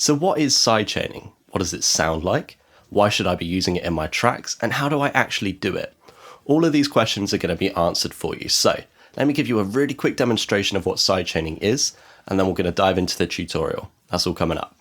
So what is sidechaining? What does it sound like? Why should I be using it in my tracks? And how do I actually do it? All of these questions are going to be answered for you. So let me give you a really quick demonstration of what sidechaining is, and then we're going to dive into the tutorial. That's all coming up.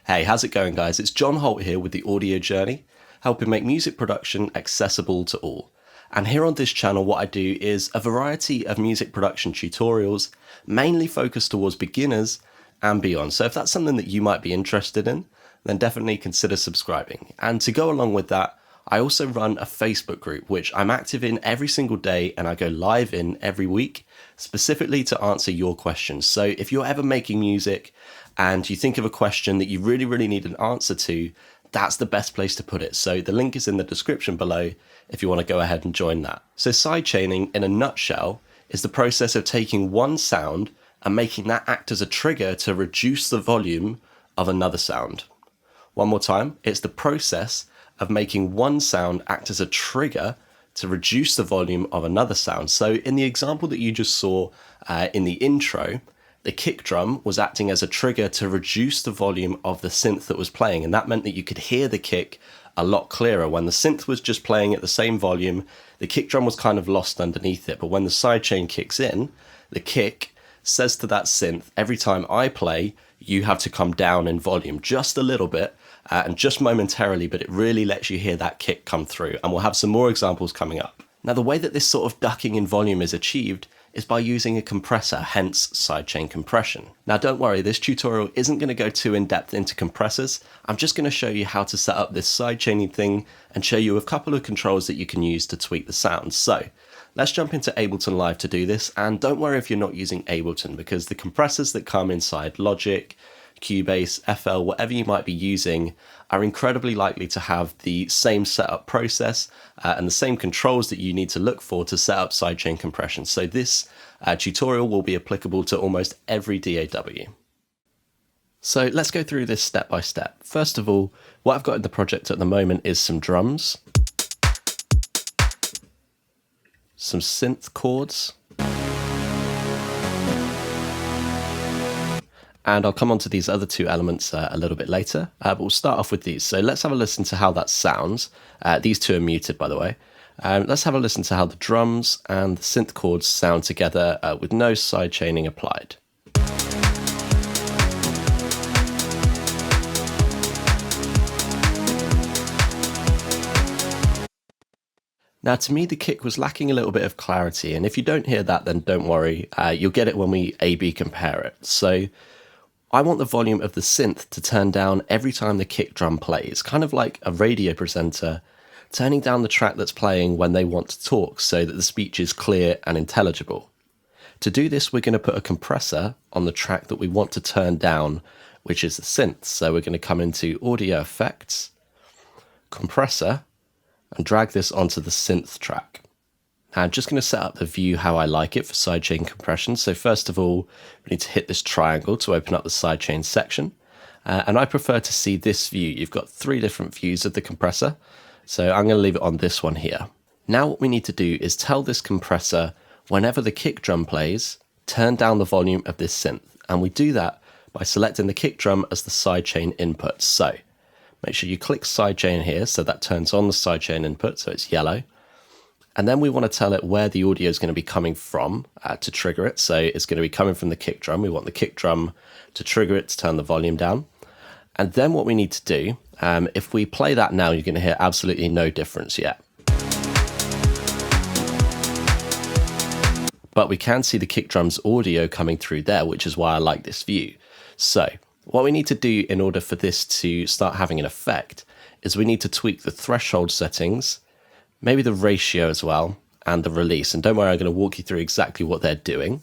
Hey, how's it going, guys? It's John Holt here with The Audio Journey, helping make music production accessible to all. And here on this channel, what I do is a variety of music production tutorials, mainly focused towards beginners and beyond. So if that's something that you might be interested in, then definitely consider subscribing. And to go along with that, I also run a Facebook group, which I'm active in every single day and I go live in every week, specifically to answer your questions. So if you're ever making music and you think of a question that you really need an answer to, that's the best place to put it. So the link is in the description below if you want to go ahead and join that. So sidechaining, in a nutshell, is the process of taking one sound and making that act as a trigger to reduce the volume of another sound. One more time, it's the process of making one sound act as a trigger to reduce the volume of another sound. So in the example that you just saw in the intro, the kick drum was acting as a trigger to reduce the volume of the synth that was playing, and that meant that you could hear the kick a lot clearer. When the synth was just playing at the same volume, the kick drum was kind of lost underneath it, but when the sidechain kicks in, the kick says to that synth, every time I play, you have to come down in volume just a little bit, and just momentarily, but it really lets you hear that kick come through, and we'll have some more examples coming up. Now, the way that this sort of ducking in volume is achieved is by using a compressor, hence sidechain compression. Now don't worry, this tutorial isn't going to go too in depth into compressors. I'm just going to show you how to set up this sidechaining thing and show you a couple of controls that you can use to tweak the sound. So let's jump into Ableton Live to do this, and don't worry if you're not using Ableton, because the compressors that come inside Logic, Cubase, FL, whatever you might be using, are incredibly likely to have the same setup process and the same controls that you need to look for to set up sidechain compression. So this tutorial will be applicable to almost every DAW. So let's go through this step by step. First of all, what I've got in the project at the moment is some drums, some synth chords, and I'll come on to these other two elements a little bit later, but we'll start off with these. So let's have a listen to how that sounds. These two are muted, by the way. Let's have a listen to how the drums and the synth chords sound together with no sidechaining applied. Now, to me, the kick was lacking a little bit of clarity, and if you don't hear that, then don't worry. You'll get it when we A/B compare it. So I want the volume of the synth to turn down every time the kick drum plays, kind of like a radio presenter turning down the track that's playing when they want to talk so that the speech is clear and intelligible. To do this, we're going to put a compressor on the track that we want to turn down, which is the synth. So we're going to come into Audio Effects, Compressor, and drag this onto the synth track. Now I'm just going to set up the view how I like it for sidechain compression. So first of all, we need to hit this triangle to open up the sidechain section. And I prefer to see this view. You've got three different views of the compressor. So I'm going to leave it on this one here. Now what we need to do is tell this compressor, whenever the kick drum plays, turn down the volume of this synth. And we do that by selecting the kick drum as the sidechain input. So make sure you click sidechain here, so that turns on the sidechain input, so it's yellow. And then we want to tell it where the audio is going to be coming from to trigger it. So it's going to be coming from the kick drum. We want the kick drum to trigger it to turn the volume down. And then what we need to do, if we play that now, you're going to hear absolutely no difference yet. But we can see the kick drum's audio coming through there, which is why I like this view. So what we need to do in order for this to start having an effect is we need to tweak the threshold settings, maybe the ratio as well, and the release. And don't worry, I'm going to walk you through exactly what they're doing.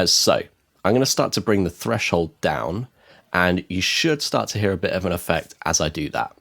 So I'm going to start to bring the threshold down, and you should start to hear a bit of an effect as I do that.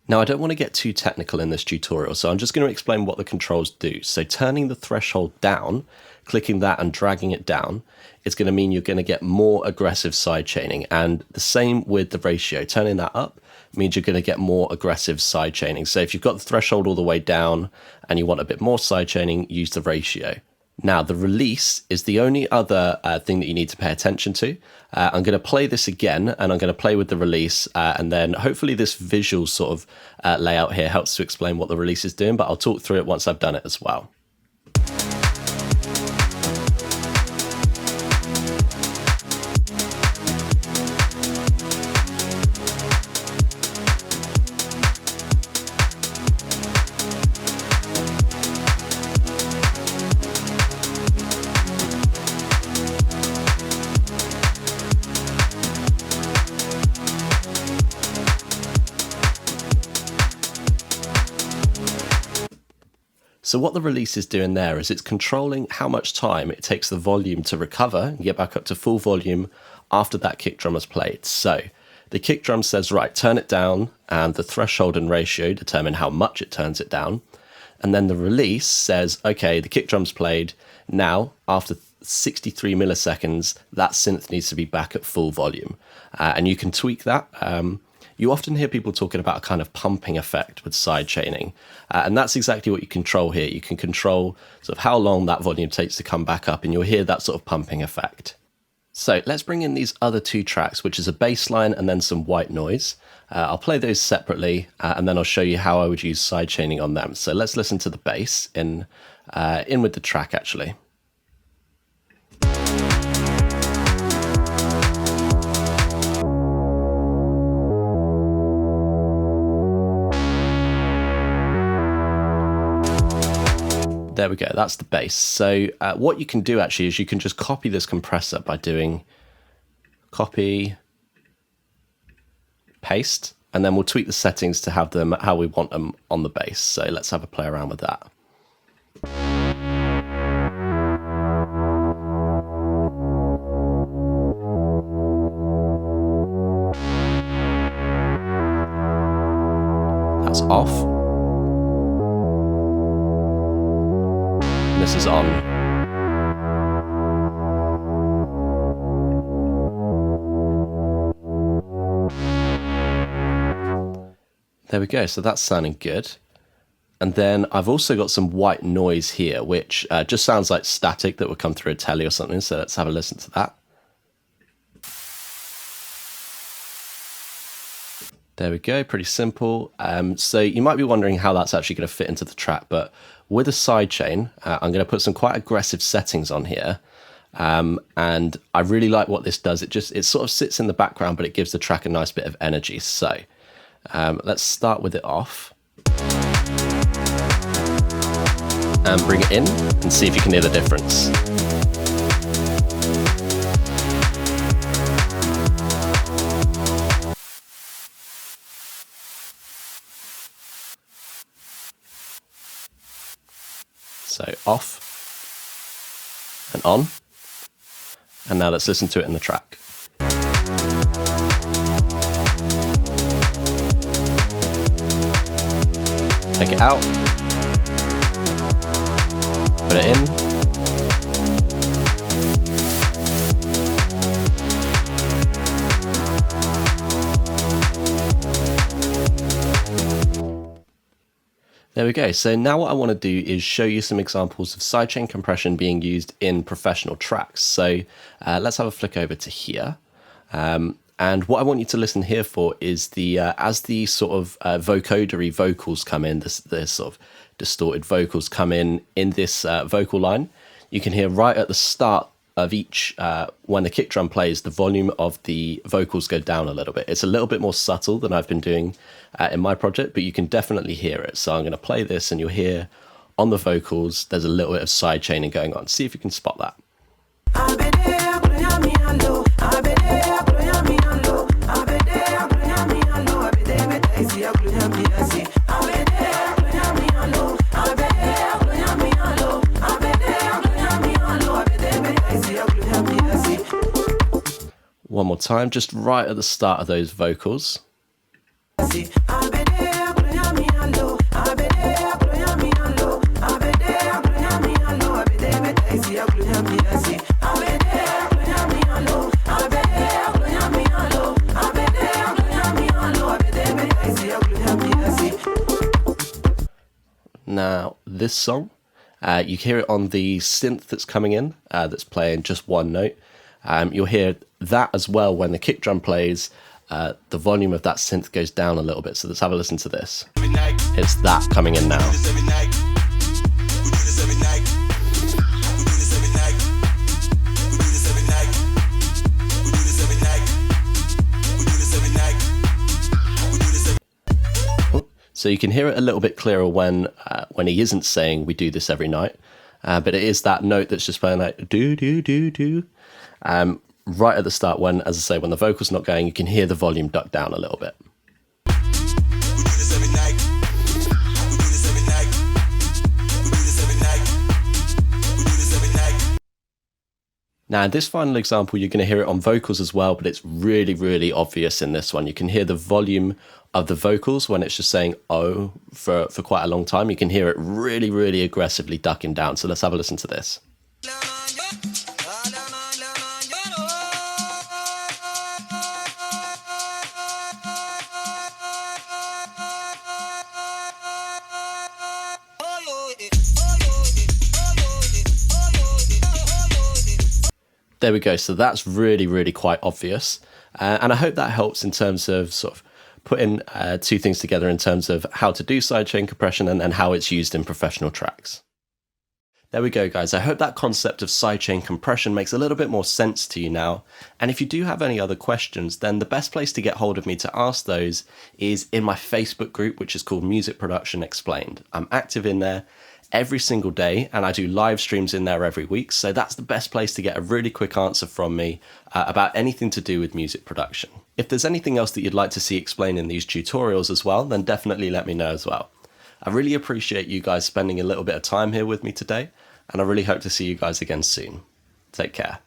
Now, I don't want to get too technical in this tutorial, so I'm just going to explain what the controls do. So turning the threshold down, clicking that and dragging it down, it's going to mean you're going to get more aggressive sidechaining. And the same with the ratio. Turning that up means you're going to get more aggressive sidechaining. So if you've got the threshold all the way down and you want a bit more sidechaining, use the ratio. Now, the release is the only other thing that you need to pay attention to. I'm going to play this again, and I'm going to play with the release, and then hopefully this visual sort of layout here helps to explain what the release is doing, but I'll talk through it once I've done it as well. So what the release is doing there is it's controlling how much time it takes the volume to recover and get back up to full volume after that kick drum is played. So the kick drum says, right, turn it down, and the threshold and ratio determine how much it turns it down. And then the release says, okay, the kick drum's played. Now, after 63 milliseconds, that synth needs to be back at full volume. And you can tweak that. You often hear people talking about a kind of pumping effect with sidechaining, and that's exactly what you control here. You can control sort of how long that volume takes to come back up, and you'll hear that sort of pumping effect. So let's bring in these other two tracks, which is a bass line and then some white noise. I'll play those separately, and then I'll show you how I would use sidechaining on them. So let's listen to the bass in with the track, actually. There we go, that's the bass. So what you can do actually is you can just copy this compressor by doing copy, paste, and then we'll tweak the settings to have them how we want them on the bass. So let's have a play around with that. That's off. This is on. There we go, so that's sounding good. And then I've also got some white noise here, which just sounds like static that would come through a telly or something, so let's have a listen to that. There we go, pretty simple. So you might be wondering how that's actually going to fit into the track, but with a sidechain, I'm going to put some quite aggressive settings on here. And I really like what this does. It sort of sits in the background, but it gives the track a nice bit of energy. So let's start with it off. And bring it in and see if you can hear the difference. So off and on, and now let's listen to it in the track. Take it out, put it in, there we go. So now what I want to do is show you some examples of sidechain compression being used in professional tracks. So let's have a flick over to here. And what I want you to listen here for is the as the sort of vocodery vocals come in, the sort of distorted vocals come in this vocal line, you can hear right at the start of each, when the kick drum plays, the volume of the vocals go down a little bit. It's a little bit more subtle than I've been doing in my project, but you can definitely hear it. So I'm going to play this and you'll hear on the vocals, there's a little bit of sidechaining going on. See if you can spot that. One more time, just right at the start of those vocals. Now, this song, you hear it on the synth that's coming in, that's playing just one note. You'll hear that as well when the kick drum plays, the volume of that synth goes down a little bit. So let's have a listen to this. It's that coming in now. So you can hear it a little bit clearer when he isn't saying we do this every night, but it is that note that's just playing like do do do do. Right at the start, when, as I say, when the vocal's not going, you can hear the volume duck down a little bit. Now, in this final example, you're going to hear it on vocals as well, but it's really, really obvious in this one. You can hear the volume of the vocals when it's just saying oh for quite a long time. You can hear it really, really aggressively ducking down. So let's have a listen to this. There we go. So that's really, really quite obvious. And I hope that helps in terms of sort of putting two things together in terms of how to do sidechain compression and how it's used in professional tracks. There we go, guys. I hope that concept of sidechain compression makes a little bit more sense to you now. And if you do have any other questions, then the best place to get hold of me to ask those is in my Facebook group, which is called Music Production Explained. I'm active in there every single day, and I do live streams in there every week. So that's the best place to get a really quick answer from me about anything to do with music production. If there's anything else that you'd like to see explained in these tutorials as well, then definitely let me know as well. I really appreciate you guys spending a little bit of time here with me today, and I really hope to see you guys again soon. Take care.